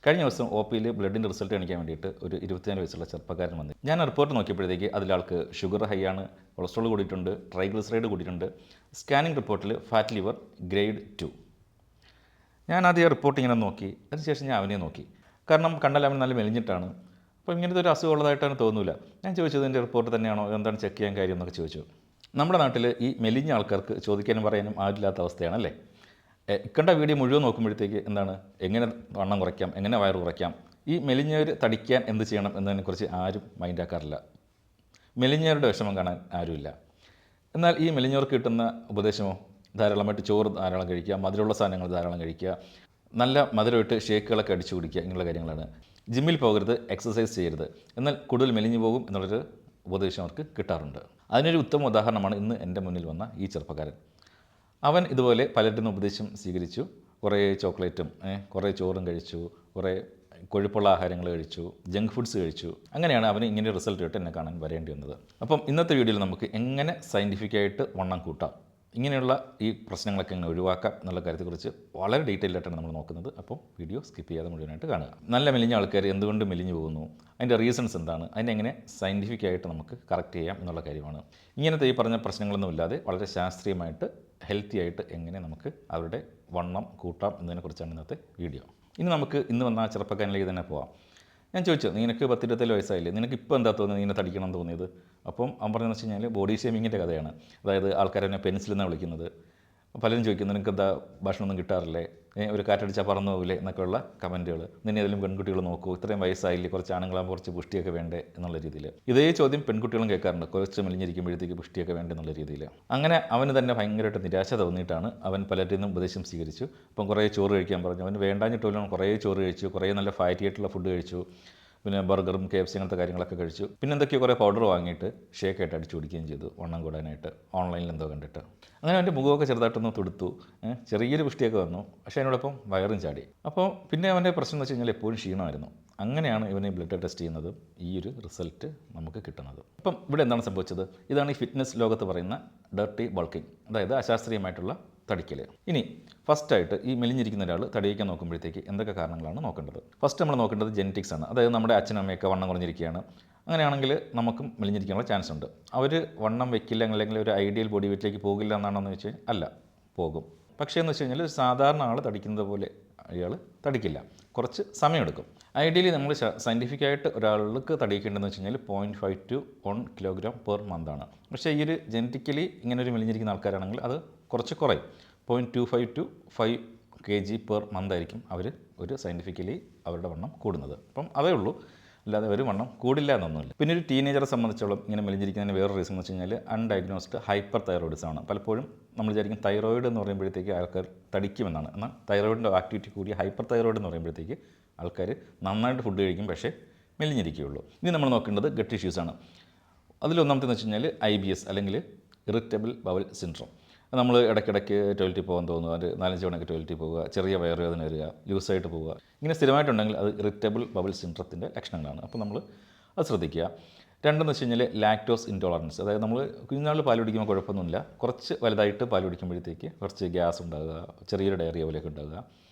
കഴിഞ്ഞ ദിവസം ഒ പിയിൽ ബ്ലഡിൻ്റെ റിസൾട്ട് കാണിക്കാൻ വേണ്ടിയിട്ട് ഒരു 24 വയസ്സുള്ള ചെറുപ്പക്കാരൻ വന്നു. ഞാൻ റിപ്പോർട്ട് നോക്കിയപ്പോഴത്തേക്ക് അതിലാൾക്ക് ഷുഗർ ഹൈ ആണ്, കൊളസ്ട്രോൾ കൂടിയിട്ടുണ്ട്, ട്രൈഗ്ലിസറൈഡ് കൂടിയിട്ടുണ്ട്, സ്കാനിങ് റിപ്പോർട്ടിൽ ഫാറ്റ് ലിവർ ഗ്രേഡ് 2. ഞാൻ ആദ്യം റിപ്പോർട്ട് ഇങ്ങനെ നോക്കി, അതിനുശേഷം ഞാൻ അവനെ നോക്കി. കാരണം കണ്ടാൽ അവൻ നല്ല മെലിഞ്ഞിട്ടാണ്. അപ്പോൾ ഇങ്ങനത്തെ ഒരു അസുഖം ഉള്ളതായിട്ടാണ് തോന്നില്ല. ഞാൻ ചോദിച്ചത് എൻ്റെ റിപ്പോർട്ട് തന്നെയാണോ, എന്താണ് ചെക്ക് ചെയ്യാൻ കാര്യം എന്നൊക്കെ ചോദിച്ചു. നമ്മുടെ നാട്ടിൽ ഈ മെലിഞ്ഞ ആൾക്കാർക്ക് ചോദിക്കാനും പറയാനും ആരില്ലാത്ത അവസ്ഥയാണല്ലേ. ഇക്കണ്ട വീഡിയോ മുഴുവൻ നോക്കുമ്പോഴത്തേക്ക് എന്താണ്, എങ്ങനെ വണ്ണം കുറയ്ക്കാം, എങ്ങനെ വയറ് കുറയ്ക്കാം, ഈ മെലിഞ്ഞവർ തടിക്കാൻ എന്ത് ചെയ്യണം എന്നതിനെക്കുറിച്ച് ആരും മൈൻഡാക്കാറില്ല. മെലിഞ്ഞവരുടെ വിഷമം കാണാൻ ആരുമില്ല. എന്നാൽ ഈ മെലിഞ്ഞവർക്ക് കിട്ടുന്ന ഉപദേശമോ, ധാരാളമായിട്ട് ചോറ് ധാരാളം കഴിക്കുക, മധുരമുള്ള സാധനങ്ങൾ ധാരാളം കഴിക്കുക, നല്ല മധുരമിട്ട് ഷേക്കുകളൊക്കെ അടിച്ചു കുടിക്കുക, ഇങ്ങനെയുള്ള കാര്യങ്ങളാണ്. ജിമ്മിൽ പോകരുത്, എക്സസൈസ് ചെയ്യരുത്, എന്നാൽ കൂടുതൽ മെലിഞ്ഞു പോകും എന്നുള്ളൊരു ഉപദേശം അവർക്ക് കിട്ടാറുണ്ട്. അതിനൊരു ഉത്തമ ഉദാഹരണമാണ് ഇന്ന് എൻ്റെ മുന്നിൽ വന്ന ഈ ചെറുപ്പക്കാരൻ. അവൻ ഇതുപോലെ പലരുടെ നിന്ന് ഉപദേശം സ്വീകരിച്ചു. കുറേ ചോക്ലേറ്റും കുറേ ചോറും കഴിച്ചു, കുറേ കൊഴുപ്പുള്ള ആഹാരങ്ങൾ കഴിച്ചു, ജങ്ക് ഫുഡ്സ് കഴിച്ചു. അങ്ങനെയാണ് അവന് ഇങ്ങനെ റിസൾട്ട് കിട്ടി എന്നെ കാണാൻ വരേണ്ടി വന്നത്. അപ്പം ഇന്നത്തെ വീഡിയോയിൽ നമുക്ക് എങ്ങനെ സയൻറ്റിഫിക്കായിട്ട് വണ്ണം കൂട്ടാം, ഇങ്ങനെയുള്ള ഈ പ്രശ്നങ്ങളൊക്കെ എങ്ങനെ ഒഴിവാക്കാം എന്നുള്ള കാര്യത്തെക്കുറിച്ച് വളരെ ഡീറ്റെയിൽ ആയിട്ടാണ് നമ്മൾ നോക്കുന്നത്. അപ്പോൾ വീഡിയോ സ്കിപ്പ് ചെയ്യാതെ മുഴുവനായിട്ട് കാണുക. നല്ല മെലിഞ്ഞ ആൾക്കാർ എന്തുകൊണ്ട് മെലിഞ്ഞു പോകുന്നു, അതിൻ്റെ റീസൺസ് എന്താണ്, അതിനെങ്ങനെ സയൻറ്റിഫിക്കായിട്ട് നമുക്ക് കറക്റ്റ് ചെയ്യാം എന്നുള്ള കാര്യമാണ്. ഇങ്ങനത്തെ ഈ പറഞ്ഞ പ്രശ്നങ്ങളൊന്നുമില്ലാതെ വളരെ ശാസ്ത്രീയമായിട്ട് ഹെൽത്തി ആയിട്ട് എങ്ങനെ നമുക്ക് അവരുടെ വണ്ണം കൂട്ടാം എന്നതിനെക്കുറിച്ചാണ് ഇന്നത്തെ വീഡിയോ. ഇനി നമുക്ക് ഇന്ന് വന്ന ആ ചെറുപ്പക്കാരനിലേക്ക് തന്നെ പോവാം. ഞാൻ ചോദിച്ചു, നിനക്ക് 10-27 വയസ്സായില്ലേ, നിനക്ക് ഇപ്പോൾ എന്താ തോന്നുന്നത്, ഇങ്ങനെ തടിക്കണം തോന്നിയത്? അപ്പം അവൻ പറഞ്ഞതെന്ന് വെച്ച് കഴിഞ്ഞാൽ ബോഡി ഷേമിങ്ങിൻ്റെ കഥയാണ്. അതായത് ആൾക്കാരെന്നെ പെൻസിൽ എന്നാണ് വിളിക്കുന്നത്. പലരും ചോദിക്കുന്നു, നിനക്ക് എന്താ ഭക്ഷണമൊന്നും കിട്ടാറില്ലേ, ഒരു കാറ്റടിച്ചാൽ പറന്നു പോകില്ലേ എന്നൊക്കെയുള്ള കമൻറ്റുകൾ. നിന്നെ ഏതെങ്കിലും പെൺകുട്ടികൾ നോക്കൂ, ഇത്രയും വയസ്സായില്ലേ, കുറച്ച് ആണുങ്ങളാകുമ്പോൾ കുറച്ച് പുഷ്ടിയൊക്കെ വേണ്ടേ എന്നുള്ള രീതിയിൽ. ഇതേ ചോദ്യം പെൺകുട്ടികളും കേൾക്കാറുണ്ട്, കുറച്ച് മെലിഞ്ഞിരിക്കുമ്പോഴത്തേക്ക് പുഷ്ടിയൊക്കെ വേണ്ടേ എന്നുള്ള രീതിയിൽ. അങ്ങനെ അവന് തന്നെ ഭയങ്കരമായിട്ട് നിരാശ തോന്നിയിട്ടാണ് അവൻ പലരിൽ നിന്നും ഉപദേശം സ്വീകരിച്ചു. അപ്പം കുറേ ചോറ് കഴിക്കാൻ പറഞ്ഞു. അവന് വേണ്ടാഞ്ഞിട്ടില്ല, കുറേ ചോറ് കഴിച്ചു, കുറേ നല്ല ഫാറ്റി ആയിട്ടുള്ള ഫുഡ് കഴിച്ചു, പിന്നെ ബർഗറും KFC അങ്ങനത്തെ കാര്യങ്ങളൊക്കെ കഴിച്ചു. പിന്നെ എന്തൊക്കെയോ കുറേ പൗഡർ വാങ്ങിയിട്ട് ഷേക്കായിട്ട് അടിച്ചു കുടിക്കുകയും ചെയ്തു, വണ്ണം കൂടാനായിട്ട് ഓൺലൈനിൽ എന്തോ കണ്ടിട്ട്. അങ്ങനെ അവൻ്റെ മുഖമൊക്കെ ചെറുതായിട്ടൊന്ന് തുടുത്തു, ചെറിയൊരു പുഷ്ടിയൊക്കെ വന്നു, പക്ഷേ അതിനോടൊപ്പം വയറും ചാടി. അപ്പോൾ പിന്നെ അവൻ്റെ പ്രശ്നം എന്ന് വെച്ച് കഴിഞ്ഞാൽ എപ്പോഴും ക്ഷീണമായിരുന്നു. അങ്ങനെയാണ് ഇവനെ ബ്ലഡ് ടെസ്റ്റ് ചെയ്യുന്നത്, ഈ ഒരു റിസൾട്ട് നമുക്ക് കിട്ടുന്നത്. അപ്പം ഇവിടെ എന്താണ് സംഭവിച്ചത്? ഇതാണ് ഈ ഫിറ്റ്നസ് ലോകത്ത് പറയുന്ന ഡർട്ടി ബൾക്കിംഗ്, അതായത് അശാസ്ത്രീയമായിട്ടുള്ള തടിക്കൽ. ഇനി ഫസ്റ്റായിട്ട് ഈ മെലിഞ്ഞിരിക്കുന്ന ഒരാൾ തടിയിക്കാൻ നോക്കുമ്പോഴത്തേക്ക് എന്തൊക്കെ കാരണങ്ങളാണ് നോക്കേണ്ടത്? ഫസ്റ്റ് നമ്മൾ നോക്കേണ്ടത് ജെനറ്റിക്സ് ആണ്. അതായത് നമ്മുടെ അച്ഛനും അമ്മയൊക്കെ വണ്ണം കുറഞ്ഞിരിക്കുകയാണ്, അങ്ങനെയാണെങ്കിൽ നമുക്കും മെലിഞ്ഞിരിക്കാനുള്ള ചാൻസ് ഉണ്ട്. അവർ വണ്ണം വെക്കില്ല, അല്ലെങ്കിൽ ഒരു ഐഡിയൽ ബോഡി വെയിറ്റിലേക്ക് പോകില്ല എന്നാണെന്ന് വെച്ച് അല്ല, പോകും. പക്ഷേ എന്ന് വെച്ച് കഴിഞ്ഞാൽ സാധാരണ ആൾ തടിക്കുന്നത് പോലെ അയാൾ തടിക്കില്ല, കുറച്ച് സമയമെടുക്കും. ഐഡിയലി നമ്മൾ സയൻറ്റിഫിക്കായിട്ട് ഒരാൾക്ക് തടിയിക്കേണ്ടതെന്ന് വെച്ച് കഴിഞ്ഞാൽ 0.5 to 1 kilogram per month ആണ്. പക്ഷേ ഈ ഒരു ജനറ്റിക്കലി ഇങ്ങനെ ഒരു മെലിഞ്ഞിരിക്കുന്ന ആൾക്കാരാണെങ്കിൽ അത് കുറച്ച് കുറയും. 0.25 to 5 kg per month ആയിരിക്കും അവർ ഒരു സയൻറ്റിഫിക്കലി അവരുടെ വണ്ണം കൂടുന്നത്. അപ്പം അതേ ഉള്ളൂ, അല്ലാതെ ഒരു വണ്ണം കൂടില്ല എന്നൊന്നുമില്ല. പിന്നെ ഒരു ടീനേജറെ സംബന്ധിച്ചോളം ഇങ്ങനെ മെലിഞ്ഞിരിക്കുന്നതിന് വേറൊരു റീസൺ എന്ന് വെച്ച് കഴിഞ്ഞാൽ അൺഡയഗ്നോസ്ഡ് ഹൈപ്പർ തൈറോയിഡിസം ആണ്. പലപ്പോഴും നമ്മൾ വിചാരിക്കും തൈറോയിഡ് എന്ന് പറയുമ്പോഴത്തേക്ക് ആൾക്കാർ തടിക്കുമെന്നാണ്. എന്നാൽ തൈറോയിഡിൻ്റെ ആക്ടിവിറ്റി കൂടിയ ഹൈപ്പർ തൈറോയിഡ് എന്ന് പറയുമ്പോഴത്തേക്ക് ആൾക്കാർ നന്നായിട്ട് ഫുഡ് കഴിക്കും, പക്ഷേ മെലിഞ്ഞിരിക്കുകയുള്ളൂ. ഇനി നമ്മൾ നോക്കേണ്ടത് ഗട്ട് ഇഷ്യൂസാണ്. അതിലൊന്നാമത്തെന്ന് വെച്ച് കഴിഞ്ഞാൽ IBS അല്ലെങ്കിൽ ഇറിറ്റബിൾ ബവൽ സിൻഡ്രോം. നമ്മൾ ഇടയ്ക്കിടയ്ക്ക് ടോയ്ലറ്റിൽ പോകാൻ തോന്നുക, ഒരു 4-5 തവണയൊക്കെ ടോയ്ലറ്റിൽ പോവുക, ചെറിയ വയറുവേദന വരിക, ലൂസായിട്ട് പോവുക, ഇങ്ങനെ സ്ഥിരമായിട്ടുണ്ടെങ്കിൽ അത് ഇറിറ്റബിൾ ബവൽ സിൻഡ്രത്തിൻ്റെ ലക്ഷണങ്ങളാണ്. അപ്പോൾ നമ്മൾ അത് ശ്രദ്ധിക്കുക. രണ്ടെന്ന് വെച്ച് കഴിഞ്ഞാൽ ലാക്ടോസ് ഇൻടോളറൻസ്. അതായത് നമ്മൾ കുഞ്ഞുനാളിൽ പാൽ കുടിക്കുമ്പോൾ കുഴപ്പമൊന്നുമില്ല, കുറച്ച് വലുതായിട്ട് പാൽ കുടിക്കുമ്പോഴത്തേക്ക് കുറച്ച് ഗ്യാസ് ഉണ്ടാകുക, ചെറിയൊരു ഡയറിയ പോലെയൊക്കെ ഉണ്ടാകുക.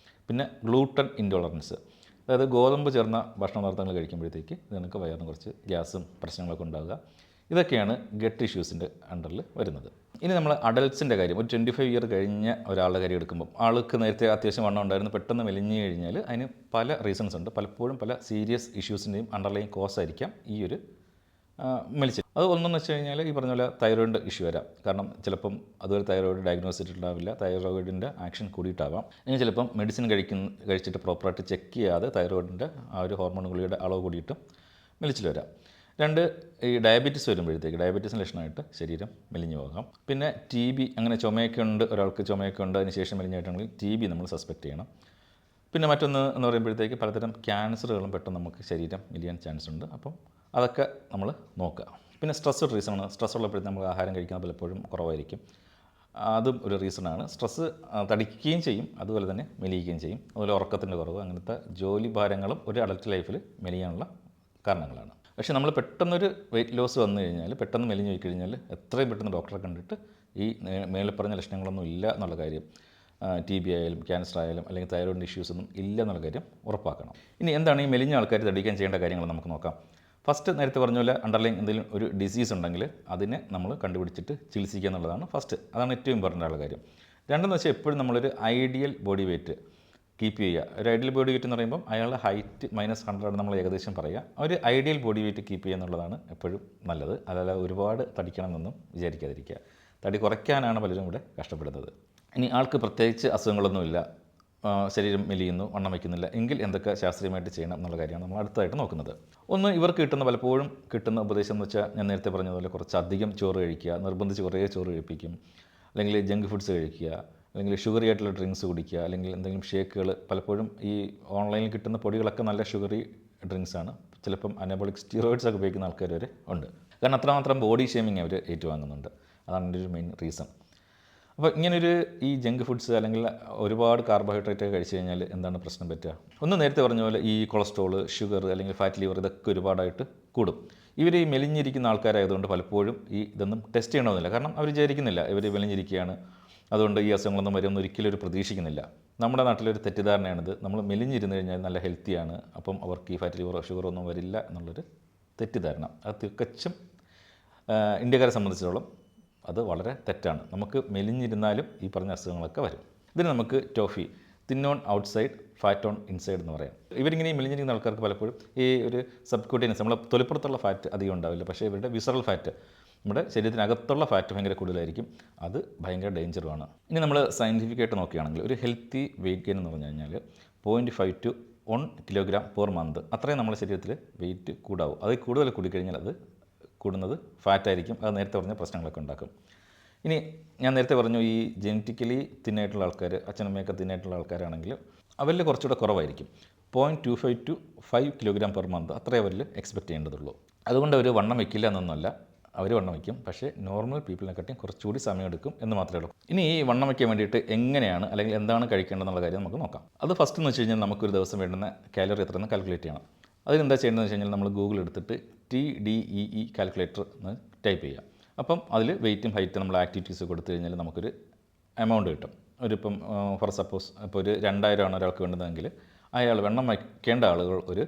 പിന്നെ ഗ്ലൂട്ടൻ ഇൻടോളറൻസ്, അതായത് ഗോതമ്പ് ചേർന്ന ഭക്ഷണ പദാർത്ഥങ്ങൾ കഴിക്കുമ്പോഴത്തേക്ക് നിങ്ങൾക്ക് വയറിന് കുറച്ച് ഗ്യാസും പ്രശ്നങ്ങളൊക്കെ ഉണ്ടാകുക. ഇതൊക്കെയാണ് ഗട്ട് ഇഷ്യൂസിൻ്റെ അണ്ടറിൽ വരുന്നത്. ഇനി നമ്മൾ അഡൽട്ട്സിൻ്റെ കാര്യം, ഒരു 25 ഇയർ കഴിഞ്ഞ ഒരാളുടെ കാര്യം എടുക്കുമ്പോൾ, ആൾക്ക് നേരത്തെ അത്യാവശ്യം വണ്ണം ഉണ്ടായിരുന്നു, പെട്ടെന്ന് മെലിഞ്ഞു കഴിഞ്ഞാൽ അതിന് പല റീസൺസ് ഉണ്ട്. പലപ്പോഴും പല സീരിയസ് ഇഷ്യൂസിൻ്റെയും അണ്ടർലൈൻ കോസ് ആയിരിക്കാം ഈ ഒരു മെലിച്ചിൽ. അത് ഒന്നെന്ന് വെച്ച് കഴിഞ്ഞാൽ ഈ പറഞ്ഞ പോലെ തൈറോയിഡിൻ്റെ ഇഷ്യൂ വരാം. കാരണം ചിലപ്പം അതുവരെ തൈറോയിഡ് ഡയഗ്നോസ് ചെയ്തിട്ടുണ്ടാവില്ല, തൈറോയിഡിൻ്റെ ആക്ഷൻ കൂടിയിട്ടാവാം. ഇനി ചിലപ്പം മെഡിസിൻ കഴിച്ചിട്ട് പ്രോപ്പറായിട്ട് ചെക്ക് ചെയ്യാതെ തൈറോയിഡിൻ്റെ ആ ഒരു ഹോർമോൺ ഗുളികയുടെ അളവ് കൂടിയിട്ടും മെലിച്ചിൽ വരാം. രണ്ട്, ഈ ഡയബറ്റീസ് വരുമ്പോഴത്തേക്ക് ഡയബറ്റീസിന് ലക്ഷണമായിട്ട് ശരീരം മെലിഞ്ഞു പോകാം. പിന്നെ TB, അങ്ങനെ ചുമയൊക്കെ ഉണ്ട്, ഒരാൾക്ക് ചുമയൊക്കെ ഉണ്ട്, അതിന് ശേഷം മെലിഞ്ഞായിട്ടുണ്ടെങ്കിൽ TB നമ്മൾ സസ്പെക്റ്റ് ചെയ്യണം. പിന്നെ മറ്റൊന്ന് എന്ന് പറയുമ്പോഴത്തേക്ക് പലതരം ക്യാൻസറുകളും പെട്ടെന്ന് നമുക്ക് ശരീരം മെലിയാൻ ചാൻസ് ഉണ്ട്. അപ്പം അതൊക്കെ നമ്മൾ നോക്കുക. പിന്നെ സ്ട്രെസ് റീസണാണ്. സ്ട്രെസ് ഉള്ളപ്പോഴത്തേക്ക് നമ്മൾ ആഹാരം കഴിക്കുന്നത് പലപ്പോഴും കുറവായിരിക്കും, അതും ഒരു റീസണാണ്. സ്ട്രെസ്സ് തടിക്കുകയും ചെയ്യും, അതുപോലെ തന്നെ മെലിയുകയും ചെയ്യും. അതുപോലെ ഉറക്കത്തിൻ്റെ കുറവ്, അങ്ങനത്തെ ജോലി ഭാരങ്ങളും ഒരു അഡൽട്ട് ലൈഫിൽ മെലിയാനുള്ള കാരണങ്ങളാണ്. പക്ഷേ നമ്മൾ പെട്ടെന്നൊരു വെയിറ്റ് ലോസ് വന്നു കഴിഞ്ഞാൽ, പെട്ടെന്ന് മെലിഞ്ഞു പോയി കഴിഞ്ഞാൽ എത്രയും പെട്ടെന്ന് ഡോക്ടറെ കണ്ടിട്ട് ഈ മേളിൽ പറഞ്ഞ ലക്ഷണങ്ങളൊന്നും ഇല്ല എന്നുള്ള കാര്യം TB ആയാലും ക്യാൻസർ ആയാലും അല്ലെങ്കിൽ തൈറോയിഡ് ഇഷ്യൂസ് ഒന്നും ഇല്ല എന്നുള്ള കാര്യം ഉറപ്പാക്കണം. ഇനി എന്താണ് ഈ മെലിഞ്ഞ ആൾക്കാർ തടിക്കാൻ ചെയ്യേണ്ട കാര്യങ്ങൾ നമുക്ക് നോക്കാം. ഫസ്റ്റ് നേരത്തെ പറഞ്ഞ പോലെ അണ്ടർലൈൻ എന്തെങ്കിലും ഒരു ഡിസീസ് ഉണ്ടെങ്കിൽ അതിനെ നമ്മൾ കണ്ടുപിടിച്ചിട്ട് ചികിത്സിക്കുക എന്നുള്ളതാണ് ഫസ്റ്റ്. അതാണ് ഏറ്റവും ഇമ്പോർട്ടൻ്റ് ആയുള്ള കാര്യം. രണ്ടെന്ന് വെച്ചാൽ എപ്പോഴും നമ്മളൊരു ഐഡിയൽ ബോഡി വെയ്റ്റ് കീപ്പ് ചെയ്യുക. ഒരു ഐഡിയൽ ബോഡി വെയ്റ്റ് എന്ന് പറയുമ്പോൾ അയാളുടെ ഹൈറ്റ് -100 നമ്മൾ ഏകദേശം പറയുക. ഒരു ഐഡിയൽ ബോഡി വെയ്റ്റ് കീപ്പ് ചെയ്യുക എന്നുള്ളതാണ് എപ്പോഴും നല്ലത്. അതല്ല ഒരുപാട് തടിക്കണം എന്നൊന്നും വിചാരിക്കാതിരിക്കുക. തടി കുറയ്ക്കാനാണ് പലരും ഇവിടെ കഷ്ടപ്പെടുന്നത്. ഇനി ആൾക്ക് പ്രത്യേകിച്ച് അസുഖങ്ങളൊന്നുമില്ല, ശരീരം മെലിയുന്നു, വണ്ണം വയ്ക്കുന്നില്ല എങ്കിൽ എന്തൊക്കെ ശാസ്ത്രീയമായിട്ട് ചെയ്യണം എന്നുള്ള കാര്യമാണ് നമ്മൾ അടുത്തായിട്ട് നോക്കുന്നത്. ഒന്ന്, ഇവർക്ക് കിട്ടുന്ന പലപ്പോഴും കിട്ടുന്ന ഉപദേശം എന്ന് വെച്ചാൽ ഞാൻ നേരത്തെ പറഞ്ഞതുപോലെ കുറച്ചധികം ചോറ് കഴിക്കുക, നിർബന്ധിച്ച് കുറേ ചോറ് കഴിപ്പിക്കും, അല്ലെങ്കിൽ ജങ്ക് ഫുഡ്സ് കഴിക്കുക, അല്ലെങ്കിൽ ഷുഗറി ആയിട്ടുള്ള ഡ്രിങ്ക്സ് കുടിക്കുക, അല്ലെങ്കിൽ എന്തെങ്കിലും ഷേക്കുകൾ. പലപ്പോഴും ഈ ഓൺലൈനിൽ കിട്ടുന്ന പൊടികളൊക്കെ നല്ല ഷുഗറി ഡ്രിങ്ക്സാണ്. ചിലപ്പം അനബോളിക് സ്റ്റീറോയിഡ്സ് ഒക്കെ ഉപയോഗിക്കുന്ന ആൾക്കാർ വരെ ഉണ്ട്. കാരണം അത്രമാത്രം ബോഡി ഷേമിങ് അവർ ഏറ്റുവാങ്ങുന്നുണ്ട്. അതാണ് എൻ്റെ ഒരു മെയിൻ റീസൺ. അപ്പോൾ ഇങ്ങനൊരു ഈ ജങ്ക് ഫുഡ്സ് അല്ലെങ്കിൽ ഒരുപാട് കാർബോഹൈഡ്രേറ്റ് കഴിച്ച് കഴിഞ്ഞാൽ എന്താണ് പ്രശ്നം പറ്റുക? ഒന്ന് നേരത്തെ പറഞ്ഞ പോലെ ഈ കൊളസ്ട്രോൾ, ഷുഗർ അല്ലെങ്കിൽ ഫാറ്റ് ലിവർ ഇതൊക്കെ ഒരുപാടായിട്ട് കൂടും. ഇവർ ഈ മെലിഞ്ഞിരിക്കുന്ന ആൾക്കാരായതുകൊണ്ട് പലപ്പോഴും ഈ ഇതൊന്നും ടെസ്റ്റ് ചെയ്യണമെന്നില്ല. കാരണം അവർ വിചാരിക്കുന്നില്ല ഇവർ മെലിഞ്ഞിരിക്കുകയാണ്, അതുകൊണ്ട് ഈ അസുഖങ്ങളൊന്നും വരുമെന്ന് ഒരിക്കലും ഒരു പ്രതീക്ഷിക്കുന്നില്ല. നമ്മുടെ നാട്ടിലൊരു തെറ്റിദ്ധാരണയാണിത്. നമ്മൾ മെലിഞ്ഞിരുന്ന് കഴിഞ്ഞാൽ നല്ല ഹെൽത്തിയാണ്, അപ്പം അവർക്ക് ഈ ഫാറ്റ് ലിവറോ ഷുഗറോ ഒന്നും വരില്ല എന്നുള്ളൊരു തെറ്റിദ്ധാരണ. അത് തികച്ചും ഇന്ത്യക്കാരെ സംബന്ധിച്ചിടത്തോളം അത് വളരെ തെറ്റാണ്. നമുക്ക് മെലിഞ്ഞിരുന്നാലും ഈ പറഞ്ഞ അസുഖങ്ങളൊക്കെ വരും. ഇതിന് നമുക്ക് toffee, thin on outside fat on inside എന്ന് പറയാം. ഇവരിങ്ങനെ ഈ മെലിഞ്ഞിരിക്കുന്ന ആൾക്കാർക്ക് പലപ്പോഴും ഈ ഒരു സബ്ക്യൂട്ടേനിയസ്, നമ്മളെ തൊലിപ്പുറത്തുള്ള ഫാറ്റ് അധികം ഉണ്ടാവില്ല, പക്ഷേ ഇവരുടെ വിസറൽ ഫാറ്റ്, നമ്മുടെ ശരീരത്തിനകത്തുള്ള ഫാറ്റ് ഭയങ്കര കൂടുതലായിരിക്കും. അത് ഭയങ്കര ഡേഞ്ചറുമാണ്. ഇനി നമ്മൾ സയൻറ്റിഫിക്കായിട്ട് നോക്കുകയാണെങ്കിൽ ഒരു ഹെൽത്തി വെയിറ്റ് ഗെയിൻ എന്ന് പറഞ്ഞു കഴിഞ്ഞാൽ 0.5 to 1 kilogram പെർ മന്ത് അത്രയും നമ്മുടെ ശരീരത്തിൽ വെയിറ്റ് കൂടാവും. അതിൽ കൂടുതൽ കൂടിക്കഴിഞ്ഞാൽ അത് കൂടുന്നത് ഫാറ്റായിരിക്കും. അത് നേരത്തെ പറഞ്ഞ പ്രശ്നങ്ങളൊക്കെ ഉണ്ടാക്കും. ഇനി ഞാൻ നേരത്തെ പറഞ്ഞു ഈ ജനറ്റിക്കലി തിന്നായിട്ടുള്ള ആൾക്കാർ, അച്ഛനമ്മയൊക്കെ തിന്നായിട്ടുള്ള ആൾക്കാരാണെങ്കിൽ അവരിൽ കുറച്ചുകൂടെ കുറവായിരിക്കും. 0.25 to 5 kilogram പെർ മന്ത് അത്രേ അവരിൽ എക്സ്പെക്റ്റ് ചെയ്യേണ്ടതുള്ളൂ. അതുകൊണ്ട് അവർ വണ്ണം വയ്ക്കില്ല എന്നൊന്നുമല്ല, അവർ വണ്ണം വയ്ക്കും, പക്ഷേ നോർമൽ പീപ്പിളിനെക്കാട്ടിയും കുറച്ചുകൂടി സമയം എടുക്കും എന്ന് മാത്രമേ ഉള്ളൂ. ഇനി ഈ വണ്ണം വയ്ക്കാൻ വേണ്ടിയിട്ട് എങ്ങനെയാണ് അല്ലെങ്കിൽ എന്താണ് കഴിക്കേണ്ടതെന്നുള്ള കാര്യം നമുക്ക് നോക്കാം. അത് ഫസ്റ്റ് എന്ന് വെച്ച് കഴിഞ്ഞാൽ നമുക്കൊരു ദിവസം വേണ്ടുന്ന കാലറി എത്രയെന്ന് കാൽക്കുലേറ്റ് ചെയ്യണം. അതിനെന്താ ചെയ്യേണ്ടതെന്ന് വെച്ച് കഴിഞ്ഞാൽ നമ്മൾ ഗൂഗിൾ എടുത്തിട്ട് TDEE കാൽക്കുലേറ്റർ എന്ന് ടൈപ്പ് ചെയ്യുക. അപ്പം അതിൽ വെയിറ്റും ഹൈറ്റും നമ്മൾ ആക്ടിവിറ്റീസ് കൊടുത്തു കഴിഞ്ഞാൽ നമുക്കൊരു എമൗണ്ട് കിട്ടും. ഇപ്പം ഫോർ സപ്പോസ് ഇപ്പോൾ ഒരു 2000 ആണ് ഒരാൾക്ക് വേണ്ടതെങ്കിൽ അയാൾ വണ്ണം വയ്ക്കേണ്ട ആളുകൾ ഒരു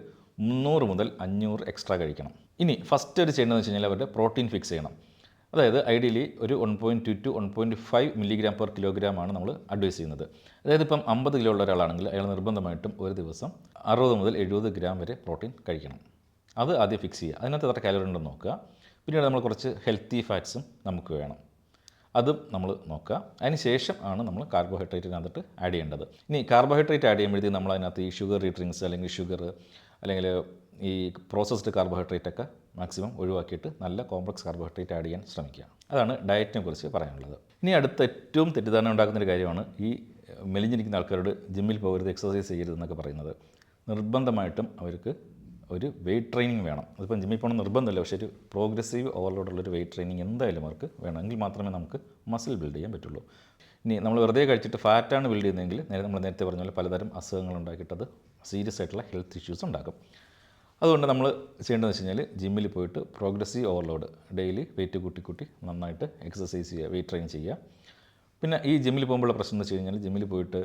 300 മുതൽ 500 എക്സ്ട്രാ കഴിക്കണം. ഇനി ഫസ്റ്റ് ഒരു ചെയ്യേണ്ടതെന്ന് വെച്ച് കഴിഞ്ഞാൽ അവരുടെ പ്രോട്ടീൻ ഫിക്സ് ചെയ്യണം. അതായത് ഐഡിയലി ഒരു 1.2 to 1.5 milligram per kilogram ആണ് നമ്മൾ അഡ്വൈസ് ചെയ്യുന്നത്. അതായത് ഇപ്പം 50 കിലോ ഉള്ള ഒരാളാണെങ്കിൽ അയാൾ നിർബന്ധമായിട്ടും ഒരു ദിവസം 60 മുതൽ 70 ഗ്രാം വരെ പ്രോട്ടീൻ കഴിക്കണം. അത് ആദ്യം ഫിക്സ് ചെയ്യുക. അതിനകത്ത് എത്ര കാലറി ഉണ്ടെന്ന് നോക്കുക. പിന്നീട് നമ്മൾ കുറച്ച് ഹെൽത്തി ഫാറ്റ്സും നമുക്ക് വേണം, അതും നമ്മൾ നോക്കുക. അതിന് ശേഷം ആണ് നമ്മൾ കാർബോഹൈഡ്രേറ്റിനകത്ത് ആഡ് ചെയ്യേണ്ടത്. ഇനി കാർബോഹൈഡ്രേറ്റ് ആഡ് ചെയ്യുമ്പോഴത്തേക്കും നമ്മൾ അതിനകത്ത് ഈ ഷുഗർ ഡ്രിങ്ക്സ് അല്ലെങ്കിൽ ഷുഗർ അല്ലെങ്കിൽ ഈ പ്രോസസ്ഡ് കാർബോഹൈഡ്രേറ്റ് ഒക്കെ മാക്സിമം ഒഴിവാക്കിയിട്ട് നല്ല കോംപ്ലക്സ് കാർബോഹൈഡ്രേറ്റ് ആഡ് ചെയ്യാൻ ശ്രമിക്കുക. അതാണ് ഡയറ്റിനെ കുറിച്ച് പറയാനുള്ളത്. ഇനി അടുത്ത ഏറ്റവും തെറ്റിദ്ധാരണ ഉണ്ടാക്കുന്നൊരു കാര്യമാണ് ഈ മെലിഞ്ഞിരിക്കുന്ന ആൾക്കാരോട് ജിമ്മിൽ പോകരുത്, എക്സസൈസ് ചെയ്യരുതെന്നൊക്കെ പറയുന്നത്. നിർബന്ധമായിട്ടും അവർക്ക് ഒരു വെയിറ്റ് ട്രെയിനിങ് വേണം. അതിപ്പം ജിമ്മിൽ പോകണം നിർബന്ധമില്ല, പക്ഷേ ഒരു പ്രോഗ്രസീവ് ഓവർലോഡുള്ളൊരു വെയിറ്റ് ട്രെയിനിങ് എന്തായാലും അവർക്ക് വേണം. എങ്കിൽ മാത്രമേ നമുക്ക് മസിൽ ബിൽഡ് ചെയ്യാൻ പറ്റുള്ളൂ. ഇനി നമ്മൾ വെറുതെ കഴിച്ചിട്ട് ഫാറ്റാണ് ബിൽഡ് ചെയ്യുന്നതെങ്കിൽ നമ്മൾ നേരത്തെ പറഞ്ഞ പോലെ പലതരം അസുഖങ്ങൾ ഉണ്ടാക്കിയിട്ടത് സീരിയസ് ആയിട്ടുള്ള ഹെൽത്ത് ഇഷ്യൂസ് ഉണ്ടാക്കും. അതുകൊണ്ട് നമ്മൾ ചെയ്യേണ്ടതെന്ന് വെച്ച് കഴിഞ്ഞാൽ ജിമ്മിൽ പോയിട്ട് പ്രോഗ്രസീവ് ഓവർലോഡ് ഡെയിലി വെയിറ്റ് കൂട്ടി നന്നായിട്ട് എക്സസൈസ് ചെയ്യുക, വെയിറ്റ് ട്രെയിൻ ചെയ്യുക. പിന്നെ ഈ ജിമ്മിൽ പോകുമ്പോഴുള്ള പ്രശ്നം എന്ന് വെച്ച് കഴിഞ്ഞാൽ ജിമ്മിൽ പോയിട്ട്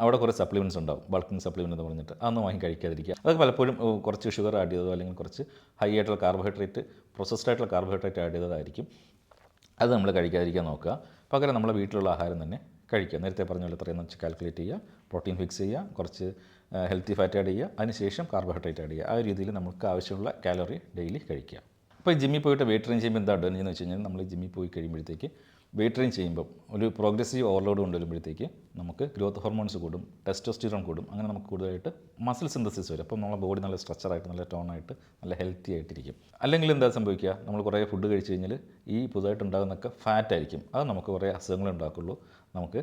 അവിടെ കുറേ സപ്ലിമെൻറ്റ്സ് ഉണ്ടാവും, ബൾക്കിംഗ് സപ്ലിമെൻ്റ് എന്ന് പറഞ്ഞിട്ട്, അതൊന്നും വാങ്ങി കഴിക്കാതിരിക്കുക. അതൊക്കെ പലപ്പോഴും കുറച്ച് ഷുഗർ ആഡ് ചെയ്തതോ അല്ലെങ്കിൽ കുറച്ച് ഹൈ ആയിട്ടുള്ള കാർബോഹൈഡ്രേറ്റ്, പ്രോസസ്ഡ് ആയിട്ടുള്ള കാർബോഹൈഡ്രേറ്റ് ആഡ് ചെയ്തതായിരിക്കും. അത് നമ്മൾ കഴിക്കാതിരിക്കാൻ നോക്കുക. പകരം നമ്മളെ വീട്ടിലുള്ള ആഹാരം തന്നെ കഴിക്കുക. നേരത്തെ പറഞ്ഞ പോലെ എത്രയെന്ന് വെച്ച് കാൽക്കുലേറ്റ് ചെയ്യുക, പ്രോട്ടീൻ ഫിക്സ് ചെയ്യുക, കുറച്ച് ഹെൽത്തി ഫാറ്റ് ആഡ് ചെയ്യുക, അതിനുശേഷം കാർബോഹൈഡ്രേറ്റ് ആഡ് ചെയ്യുക. ആ രീതിയിൽ നമുക്ക് ആവശ്യമുള്ള കാലറി ഡെയിലി കഴിക്കുക. ഇപ്പോൾ ഈ ജിമ്മിൽ പോയിട്ട് വെയിറ്റ് ട്രെയിൻ ചെയ്യുമ്പോൾ എന്താ അഡ്വാൻറ്റേജ് എന്ന് വെച്ച് കഴിഞ്ഞാൽ നമ്മൾ ജിമ്മിൽ പോയി കഴിയുമ്പോഴത്തേക്ക് വെയിറ്റ് ട്രെയിൻ ചെയ്യുമ്പോൾ ഒരു പ്രോഗ്രസീവ് ഓവർലോഡ് കൊണ്ടുവരുമ്പോഴത്തേക്ക് നമുക്ക് ഗ്രോത്ത് ഹോർമോൺസ് കൂടും, ടെസ്റ്റോസ്റ്റിറോൺ കൂടും. അങ്ങനെ നമുക്ക് കൂടുതലായിട്ട് മസിൽ സിന്തസിസ് വരും. അപ്പോൾ നമ്മുടെ ബോഡി നല്ല സ്ട്രക്ചറായിട്ട് നല്ല ടോണായിട്ട് നല്ല ഹെൽത്തി ആയിട്ടിരിക്കും. അല്ലെങ്കിൽ എന്താ സംഭവിക്കുക, നമ്മൾ കുറേ ഫുഡ് കഴിച്ച് കഴിഞ്ഞാൽ ഈ പുതുതായിട്ടുണ്ടാകുന്നൊക്കെ ഫാറ്റായിരിക്കും. അത് നമുക്ക് കുറേ അസുഖങ്ങൾ ഉണ്ടാക്കുള്ളൂ, നമുക്ക്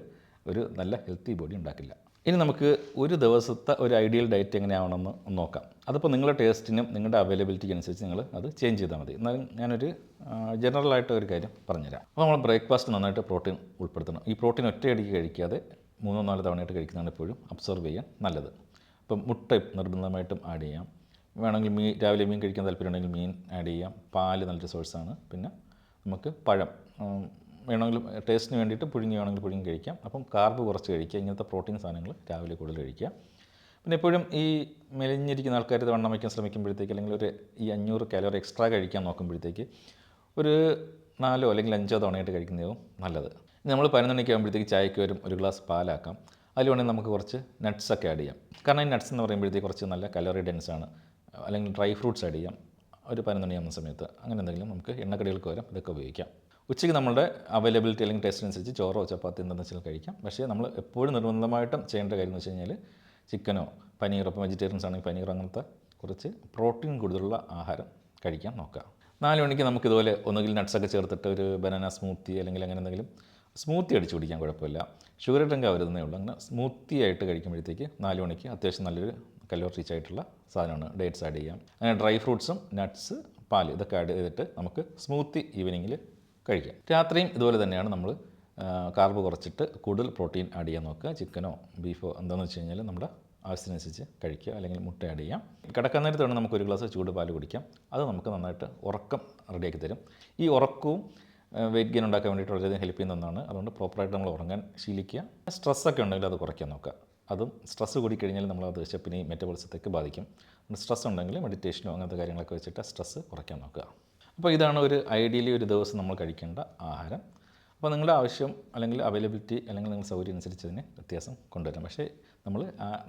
ഒരു നല്ല ഹെൽത്തി ബോഡി ഉണ്ടാക്കില്ല. ഇനി നമുക്ക് ഒരു ദിവസത്തെ ഒരു ഐഡിയൽ ഡയറ്റ് എങ്ങനെയാവണമെന്ന് നോക്കാം. അതിപ്പോൾ നിങ്ങളുടെ ടേസ്റ്റിനും നിങ്ങളുടെ അവൈലബിലിറ്റിക്ക് അനുസരിച്ച് നിങ്ങൾ അത് ചേഞ്ച് ചെയ്താൽ മതി. എന്നാലും ഞാനൊരു ജനറലായിട്ട് ഒരു കാര്യം പറഞ്ഞുതരാം. അപ്പോൾ നമ്മൾ ബ്രേക്ക്ഫാസ്റ്റ് നന്നായിട്ട് പ്രോട്ടീൻ ഉൾപ്പെടുത്തണം. ഈ പ്രോട്ടീൻ ഒറ്റയടിക്ക് കഴിക്കാതെ 3-4 തവണയായിട്ട് കഴിക്കുന്നതാണ് എപ്പോഴും അബ്സോർവ് ചെയ്യാൻ നല്ലത്. ഇപ്പം മുട്ട നിർബന്ധമായിട്ടും ആഡ് ചെയ്യാം. വേണമെങ്കിൽ രാവിലെ മീൻ കഴിക്കാൻ താല്പര്യമുണ്ടെങ്കിൽ മീൻ ആഡ് ചെയ്യാം. പാല് നല്ലൊരു സോഴ്സാണ്. പിന്നെ നമുക്ക് പഴം, വേണമെങ്കിലും ടേസ്റ്റിന് വേണ്ടിയിട്ട് പുഴുങ്ങുകയാണെങ്കിൽ പുഴുങ്ങി കഴിക്കാം. അപ്പം കാർബ് കുറച്ച് കഴിക്കുക. ഇങ്ങനത്തെ പ്രോട്ടീൻ സാധനങ്ങൾ രാവിലെ കൂടുതൽ കഴിക്കുക. പിന്നെ എപ്പോഴും ഈ മെലിഞ്ഞിരിക്കുന്ന ആൾക്കാർ ഇത് വണ്ണം വയ്ക്കാൻ ശ്രമിക്കുമ്പോഴത്തേക്ക് അല്ലെങ്കിൽ ഒരു ഈ 500 കാലറി എക്സ്ട്രാ കഴിക്കാൻ നോക്കുമ്പോഴത്തേക്ക് ഒരു 4 അല്ലെങ്കിൽ 5 തവണയായിട്ട് കഴിക്കുന്നതാവും നല്ലത്. നമ്മൾ 11 മണിക്ക് ആകുമ്പോഴത്തേക്ക് ചായക്ക് വരും ഒരു ഗ്ലാസ് പാലാക്കാം. അതിൽ വേണമെങ്കിൽ നമുക്ക് കുറച്ച് നട്ട്സൊക്കെ ആഡ് ചെയ്യാം. കാരണം ഈ നട്ട്സ് എന്ന് പറയുമ്പോഴത്തേക്ക് കുറച്ച് നല്ല കലോറി ഡെൻസാണ്. അല്ലെങ്കിൽ ഡ്രൈ ഫ്രൂട്ട്സ് ആഡ് ചെയ്യാം ഒരു 11 മണിയാകുന്ന സമയത്ത്. അങ്ങനെ എന്തെങ്കിലും നമുക്ക് എണ്ണക്കടികൾക്ക് വരാം ഇതൊക്കെ ഉപയോഗിക്കാം. ഉച്ചയ്ക്ക് നമ്മുടെ അവൈലബിലിറ്റി അല്ലെങ്കിൽ ടേസ്റ്റ് അനുസരിച്ച് ചോറോ ചപ്പാത്തി എന്താണെന്ന് വെച്ചാൽ കഴിക്കാം. പക്ഷേ നമ്മൾ എപ്പോഴും നിർബന്ധമായിട്ടും ചെയ്യേണ്ട കാര്യം എന്ന് വെച്ച് കഴിഞ്ഞാൽ ചിക്കനോ പനീറോ, ഇപ്പോൾ വെജിറ്റേറിയൻസ് ആണെങ്കിൽ പനീർ, അങ്ങനത്തെ കുറച്ച് പ്രോട്ടീൻ കൂടുതലുള്ള ആഹാരം കഴിക്കാൻ നോക്കുക. 4 മണിക്ക് നമുക്ക് ഇതുപോലെ ഒന്നുകിൽ നട്ട്സൊക്കെ ചേർത്തിട്ട് ഒരു ബനാന സ്മൂത്തി അല്ലെങ്കിൽ അങ്ങനെ എന്തെങ്കിലും സ്മൂത്തി അടിച്ച് കുടിക്കാൻ കുഴപ്പമില്ല. ഷുഗർ ഡ്രിങ്ക് ആവരുന്നേ ഉള്ളൂ. അങ്ങനെ സ്മൂത്തി ആയിട്ട് കഴിക്കുമ്പോഴത്തേക്ക് 4 മണിക്ക് അത്യാവശ്യം നല്ലൊരു കലോറി റിച്ച് ആയിട്ടുള്ള സാധനമാണ്. ഡേറ്റ്സ് ആഡ് ചെയ്യാം. അങ്ങനെ ഡ്രൈ ഫ്രൂട്ട്സും നട്ട്സ്, പാൽ ഇതൊക്കെ ആഡ് ചെയ്തിട്ട് നമുക്ക് സ്മൂത്തി ഈവനിങ്ങിൽ കഴിക്കാം. രാത്രിയും ഇതുപോലെ തന്നെയാണ്. നമ്മൾ കാർബ് കുറച്ചിട്ട് കൂടുതൽ പ്രോട്ടീൻ ആഡ് ചെയ്യാൻ നോക്കുക. ചിക്കനോ ബീഫോ എന്താണെന്ന് വെച്ച് കഴിഞ്ഞാൽ നമ്മുടെ ആവശ്യത്തിനനുസരിച്ച് കഴിക്കുക. അല്ലെങ്കിൽ മുട്ട ആഡ് ചെയ്യാം. കിടക്കാൻ നേരത്ത് വേണം നമുക്ക് ഒരു ഗ്ലാസ് ചൂട് പാൽ കുടിക്കാം. അത് നമുക്ക് നന്നായിട്ട് ഉറക്കം റെഡിയാക്കി തരും. ഈ ഉറക്കവും വെയിറ്റ് ഗെയിൻ ഉണ്ടാക്കാൻ വേണ്ടിയിട്ട് വളരെയധികം ഹെൽപ്പ് ചെയ്യുന്ന ഒന്നാണ്. അതുകൊണ്ട് പ്രോപ്പറായിട്ട് നമ്മൾ ഉറങ്ങാൻ ശീലിക്കുക. സ്ട്രെസ്സൊക്കെ ഉണ്ടെങ്കിൽ അത് കുറയ്ക്കാൻ നോക്കുക. അതും സ്ട്രെസ്സ് കൂടിക്കഴിഞ്ഞാൽ നമ്മളത് വിശപ്പിനെയും മെറ്റബോളിസത്തെയൊക്കെ ബാധിക്കും. സ്ട്രെസ് ഉണ്ടെങ്കിൽ മെഡിറ്റേഷനോ അങ്ങനത്തെ കാര്യങ്ങളൊക്കെ വെച്ചിട്ട് സ്ട്രെസ്സ് കുറയ്ക്കാൻ നോക്കുക. അപ്പോൾ ഇതാണ് ഒരു ഐഡിയലി ഒരു ദിവസം നമ്മൾ കഴിക്കേണ്ട ആഹാരം. അപ്പോൾ നിങ്ങളുടെ ആവശ്യം അല്ലെങ്കിൽ അവൈലബിലിറ്റി അല്ലെങ്കിൽ നിങ്ങളുടെ സൗകര്യം അനുസരിച്ച് അതിന് വ്യത്യാസം കൊണ്ടുവരാം. പക്ഷേ നമ്മൾ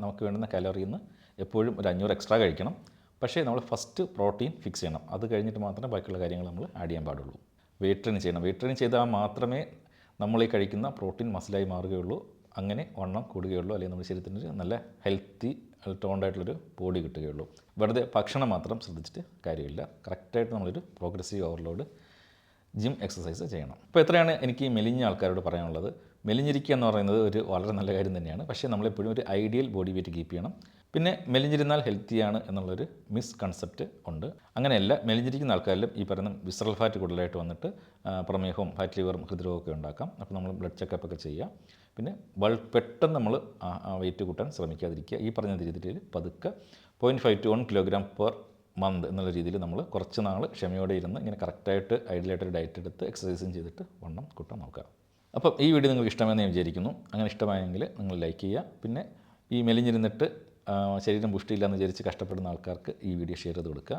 നമുക്ക് വേണ്ടുന്ന കലോറിയിൽ നിന്ന് എപ്പോഴും ഒരു 500 എക്സ്ട്രാ കഴിക്കണം. പക്ഷേ നമ്മൾ ഫസ്റ്റ് പ്രോട്ടീൻ ഫിക്സ് ചെയ്യണം. അത് കഴിഞ്ഞിട്ട് മാത്രമേ ബാക്കിയുള്ള കാര്യങ്ങൾ നമ്മൾ ആഡ് ചെയ്യാൻ പാടുള്ളൂ. വെയിറ്റ് ട്രെയിനിങ് ചെയ്യണം. വെയിറ്റ് ട്രെയിനിങ് ചെയ്താൽ മാത്രമേ നമ്മൾ ഈ കഴിക്കുന്ന പ്രോട്ടീൻ മസിലായി മാറുകയുള്ളൂ. അങ്ങനെ വണ്ണം കൂടുകയുള്ളൂ. അല്ലെങ്കിൽ നമ്മുടെ ശരീരത്തിന് നല്ല ഹെൽത്തി ടോണ്ടായിട്ടുള്ളൊരു ബോഡി കിട്ടുകയുള്ളൂ. വെറുതെ ഭക്ഷണം മാത്രം ശ്രദ്ധിച്ചിട്ട് കാര്യമില്ല. കറക്റ്റായിട്ട് നമ്മളൊരു പ്രോഗ്രസീവ് ഓവർലോഡ് ജിം എക്സസൈസ് ചെയ്യണം. ഇപ്പോൾ എത്രയാണ് എനിക്ക് ഈ മെലിഞ്ഞ ആൾക്കാരോട് പറയാനുള്ളത്. മെലിഞ്ഞിരിക്കുക എന്ന് പറയുന്നത് ഒരു വളരെ നല്ല കാര്യം തന്നെയാണ്. പക്ഷേ നമ്മളെപ്പോഴും ഒരു ഐഡിയൽ ബോഡി വെയിറ്റ് കീപ്പ് ചെയ്യണം. പിന്നെ മെലിഞ്ഞിരുന്നാൽ ഹെൽത്തിയാണ് എന്നുള്ളൊരു മിസ്കൺസെപ്റ്റ് ഉണ്ട്. അങ്ങനെയല്ല, മെലിഞ്ഞിരിക്കുന്ന ആൾക്കാരിലും ഈ പറയുന്ന വിസറൽ ഫാറ്റ് കൂടുതലായിട്ട് വന്നിട്ട് പ്രമേഹവും ഫാറ്റ് ലിവറും ഹൃദ്രോഗമൊക്കെ ഉണ്ടാക്കാം. അപ്പോൾ നമ്മൾ ബ്ലഡ് ചെക്കപ്പ് ഒക്കെ ചെയ്യുക. പിന്നെ പെട്ടെന്ന് നമ്മൾ വെയിറ്റ് കൂട്ടാൻ ശ്രമിക്കാതിരിക്കുക. ഈ പറഞ്ഞ രീതിയിൽ പതുക്കെ 0.5 to 1 കിലോഗ്രാം പെർ മന്ത് എന്നുള്ള രീതിയിൽ നമ്മൾ കുറച്ച് നാൾ ക്ഷമയോടെ ഇരുന്ന് ഇങ്ങനെ കറക്റ്റായിട്ട് ഐഡിയലായിട്ടൊരു ഡയറ്റ് എടുത്ത് എക്സസൈസും ചെയ്തിട്ട് വണ്ണം കൂട്ടാൻ നോക്കുക. അപ്പം ഈ വീഡിയോ നിങ്ങൾക്ക് ഇഷ്ടമെന്ന് ഞാൻ വിചാരിക്കുന്നു. അങ്ങനെ ഇഷ്ടമായെങ്കിൽ നിങ്ങൾ ലൈക്ക് ചെയ്യുക. പിന്നെ ഈ മെലിഞ്ഞിരുന്നിട്ട് ശരീരം പുഷ്ടിയില്ലാന്ന് വിചാരിച്ച് കഷ്ടപ്പെടുന്ന ആൾക്കാർക്ക് ഈ വീഡിയോ ഷെയർ ചെയ്ത് കൊടുക്കുക.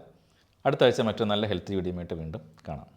അടുത്ത ആഴ്ച മറ്റൊരു നല്ല ഹെൽത്തി വീഡിയോയുമായിട്ട് വീണ്ടും കാണാം.